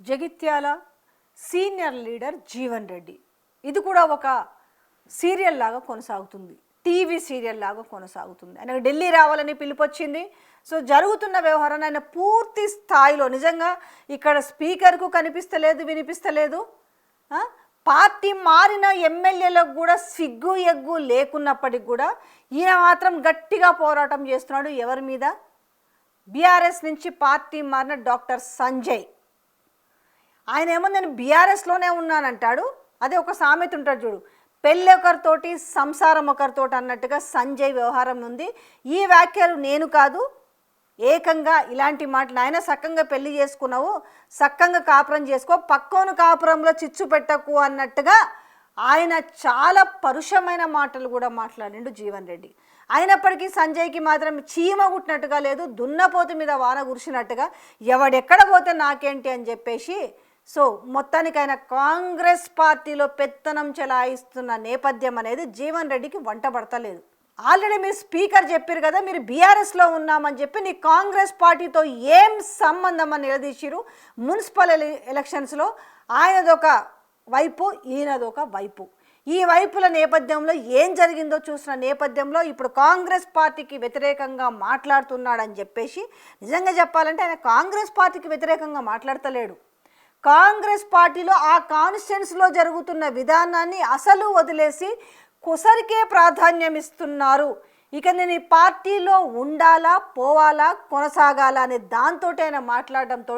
Jagtial senior leader Jeevan Reddy. ఇది కూడా ఒక సీరియల్ లాగా కొనసాగుతుంది, టీవీ సీరియల్ లాగా కొనసాగుతుంది. ఆయనకు ఢిల్లీ రావాలని పిలుపొచ్చింది. సో జరుగుతున్న వ్యవహారాన్ని ఆయన పూర్తి స్థాయిలో నిజంగా ఇక్కడ స్పీకర్కు కనిపిస్తలేదు, వినిపిస్తలేదు. పార్టీ మారిన ఎమ్మెల్యేలకు కూడా సిగ్గు ఎగ్గు లేకున్నప్పటికి కూడా ఈయన మాత్రం గట్టిగా పోరాటం చేస్తున్నాడు. ఎవరి మీద? బీఆర్ఎస్ నుంచి పార్టీ మారిన డాక్టర్ సంజయ్. ఆయన ఏమో నేను బీఆర్ఎస్లోనే ఉన్నానంటాడు. అదే ఒక సామెత ఉంటాడు చూడు, పెళ్ళి ఒకరితోటి సంసారం ఒకరితోటి అన్నట్టుగా సంజయ్ వ్యవహారం ఉంది. ఈ వ్యాఖ్యలు నేను కాదు, ఏకంగా ఇలాంటి మాటలు. ఆయన సక్కంగా పెళ్లి చేసుకున్నావు, సక్కంగా కాపురం చేసుకో, పక్కోను కాపురంలో చిచ్చు పెట్టకు అన్నట్టుగా ఆయన చాలా పరుషమైన మాటలు కూడా మాట్లాడిండు జీవన్ రెడ్డి. అయినప్పటికీ సంజయ్కి మాత్రం చీమ కుట్టినట్టుగా లేదు, దున్నపోతు మీద వాన కురిసినట్టుగా ఎవడెక్కడ పోతే నాకేంటి అని చెప్పేసి సో మొత్తానికి ఆయన కాంగ్రెస్ పార్టీలో పెత్తనం చెలాయిస్తున్న నేపథ్యం అనేది జీవన్ రెడ్డికి వంట పడతలేదు. ఆల్రెడీ మీరు స్పీకర్ చెప్పారు కదా, మీరు బీఆర్ఎస్లో ఉన్నామని చెప్పి నీ కాంగ్రెస్ పార్టీతో ఏం సంబంధం అని నిలదీసిరు. మున్సిపల్ ఎలక్షన్స్లో ఆయనదొక వైపు, ఈయనదొక వైపు. ఈ వైపుల నేపథ్యంలో ఏం జరిగిందో చూసిన నేపథ్యంలో ఇప్పుడు కాంగ్రెస్ పార్టీకి వ్యతిరేకంగా మాట్లాడుతున్నాడని చెప్పేసి, నిజంగా చెప్పాలంటే ఆయన కాంగ్రెస్ పార్టీకి వ్యతిరేకంగా మాట్లాడతలేడు. కాంగ్రెస్ పార్టీలో ఆ కాన్స్టిట్యున్సీలో జరుగుతున్న విధానాన్ని అసలు వదిలేసి కుసరికే ప్రాధాన్యం ఇస్తున్నారు. ఇక నేను ఈ పార్టీలో ఉండాలా, పోవాలా, కొనసాగాలా అనే దాంతో ఆయన మాట్లాడడంతో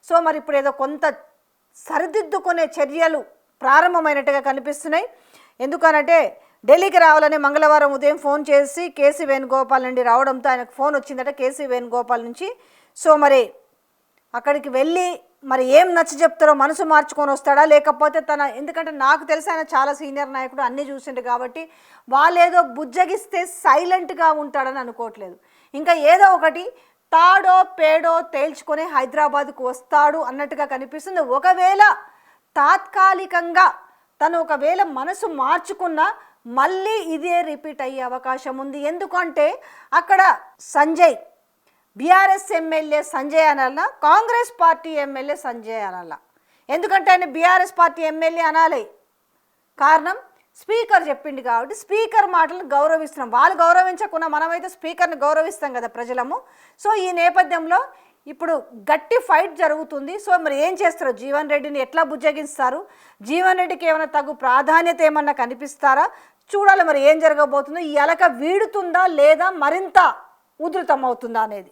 సో మరి ఇప్పుడు ఏదో కొంత సరిదిద్దుకునే చర్యలు ప్రారంభమైనట్టుగా కనిపిస్తున్నాయి. ఎందుకనంటే ఢిల్లీకి రావాలని మంగళవారం ఉదయం ఫోన్ చేసి కేసీ వేణుగోపాల్ నుండి రావడంతో ఆయనకు ఫోన్ వచ్చిందట కేసీ వేణుగోపాల్ నుంచి. సో మరి అక్కడికి వెళ్ళి మరి ఏం నచ్చ చెప్తారో, మనసు మార్చుకొని వస్తాడా లేకపోతే ఎందుకంటే నాకు తెలిసి ఆయన చాలా సీనియర్ నాయకుడు, అన్నీ చూసిండు కాబట్టి వాళ్ళు ఏదో బుజ్జగిస్తే సైలెంట్గా ఉంటాడని అనుకోవట్లేదు. ఇంకా ఏదో ఒకటి తాడో పేడో తేల్చుకొని హైదరాబాద్కు వస్తాడు అన్నట్టుగా కనిపిస్తుంది. ఒకవేళ తాత్కాలికంగా ఒకవేళ మనసు మార్చుకున్నా మళ్ళీ ఇదే రిపీట్ అయ్యే అవకాశం ఉంది. ఎందుకంటే అక్కడ సంజయ్ బీఆర్ఎస్ ఎమ్మెల్యే సంజయ్ అనాలా, కాంగ్రెస్ పార్టీ ఎమ్మెల్యే సంజయ్ అనాలా? ఎందుకంటే ఆయన బీఆర్ఎస్ పార్టీ ఎమ్మెల్యే అనాలి. కారణం స్పీకర్ చెప్పింది కాబట్టి స్పీకర్ మాటలను గౌరవిస్తున్నాం. వాళ్ళు గౌరవించకుండా మనమైతే స్పీకర్ని గౌరవిస్తాం కదా ప్రజలము. సో ఈ నేపథ్యంలో ఇప్పుడు గట్టి ఫైట్ జరుగుతుంది. సో మరి ఏం చేస్తారు? జీవన్ రెడ్డిని ఎట్లా బుజ్జగిస్తారు? జీవన్ రెడ్డికి ఏమైనా తగు ప్రాధాన్యత ఏమన్నా కనిపిస్తారా? చూడాలి మరి ఏం జరగబోతుందో. ఈ అలక వీడుతుందా లేదా మరింత ఉధృతం అవుతుందా అనేది.